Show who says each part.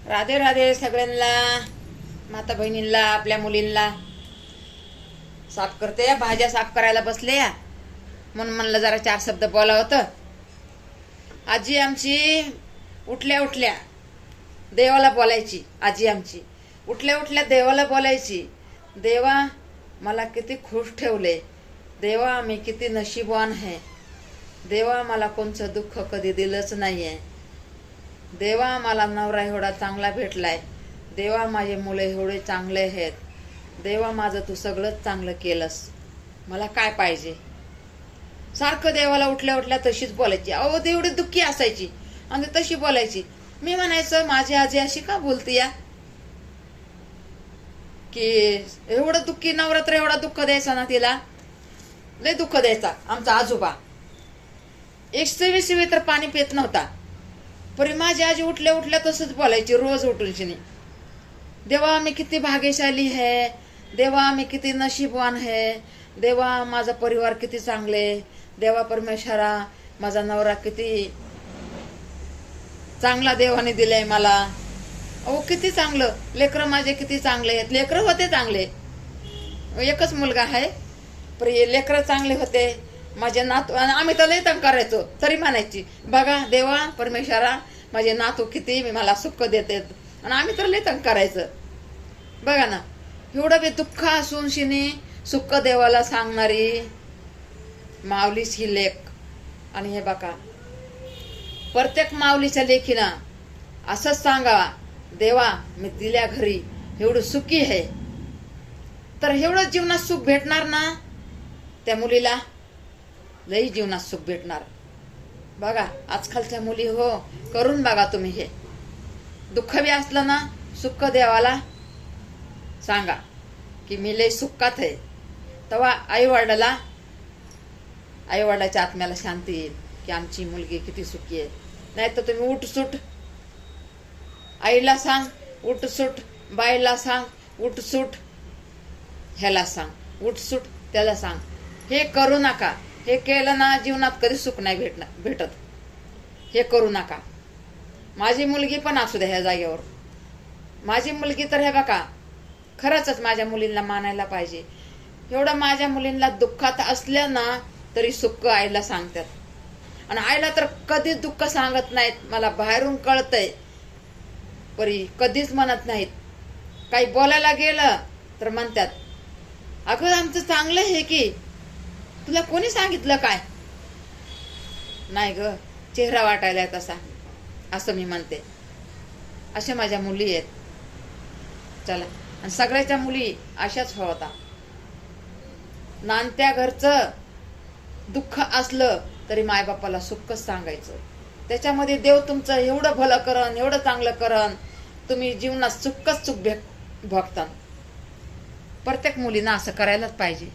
Speaker 1: राधे राधे सगळ्यांना, माता बहिणींना, आपल्या मुलींना. साफ करते, भाज्या साफ करायला बसले या, म्हणून म्हणलं जरा चार शब्द बोला होतं. आजी आमची उठल्या उठल्या देवाला बोलायची. आजी आमची उठल्या उठल्या देवाला बोलायची, देवा मला किती खुश ठेवले, देवा मी किती नशीबवान आहे, देवा मला कोणचं दुःख कधी दिलंच नाहीये, देवा मला नवरा एवढा चांगला भेटलाय, देवा माझे मुलं एवढे चांगले आहेत, देवा माझं तू सगळंच चांगलं केलंस, मला काय पाहिजे. सारखं देवाला उठल्या उठल्या तशीच बोलायची. अहो एवढी दुःखी असायची आणि तशी बोलायची. मी म्हणायचं माझी आजी अशी का बोलती या, की एवढं दुःखी नवरात्र एवढा दुःख द्यायचा ना तिला, लय दुःख द्यायचा. आमचा आजोबा 120 तर पाणी पित नव्हता, परी माझी आजी उठल्या उठल्या तसंच बोलायची रोज उठून शिनी. देवा मी किती भाग्यशाली है, देवा मी किती नशीबवान है, देवा माझा परिवार किती चांगले, देवा परमेश्वरा माझा नवरा किती चांगला देवाने दिलाय मला. अहो किती चांगलं, लेकरं माझे किती चांगले आहेत. लेकरं होते चांगले, एकच मुलगा आहे, पण लेकरं चांगले होते. माझे नातू, आम्ही तर लय तंग करायचो, तरी म्हणायची बघा देवा परमेश्वरा माझे नातू किती मला सुख देतात, आणि आम्ही तर लय तंग करायचं. बघा ना, एवढं बी दुःख असून शिनी सुख देवाला सांगणारी माऊलीच ही लेख. आणि हे बघा प्रत्येक माऊलीच्या लेखीनं असंच सांगा, देवा मी दिल्या घरी एवढं सुखी आहे, तर एवढं जीवनात सुख भेटणार ना त्या मुलीला, लई जीवनात सुख भेटणार. बघा आजकालच्या मुली हो, करून बघा तुम्ही. हे दुःख बी असलं ना सुख देवाला सांगा की मी लई सुखात आहे, तेव्हा आई वडिलाच्या आत्म्याला शांती येईल की आमची मुलगी किती सुखी आहे. नाही तर तुम्ही उठसूट आईला सांग, उठसूट बाईला सांग, उठसूट ह्याला सांग, उठसूट त्याला सांग. हे करू नका. हे केलं ना जीवनात कधी सुख नाही भेटत. हे करू नका. माझी मुलगी पण असू द्या ह्या जागेवर, माझी मुलगी तर हे बघा खरंच माझ्या मुलींना मानायला पाहिजे. एवढं माझ्या मुलींना दुःखात असल्या ना तरी सुख आईला सांगतात, आणि आईला तर कधीच दुःख सांगत नाहीत. मला बाहेरून कळतंय, परी कधीच म्हणत नाहीत. काही बोलायला गेलं तर म्हणतात अगं आमचं चांगलं आहे की, तुला कोणी सांगितलं काय. नाही ग, चेहरा वाटायला तसा, असं मी म्हणते. अशा माझ्या मुली आहेत. चला, आणि सगळ्याच्या मुली अशाच होता. नानत्या घरचं दुःख असलं तरी मायबापाला सुखच सांगायचं. त्याच्यामध्ये देव तुमचं एवढं भलं करन, एवढं चांगलं करन, तुम्ही जीवनात सुखच सुख भोगता. प्रत्येक मुलीनं असं करायलाच पाहिजे.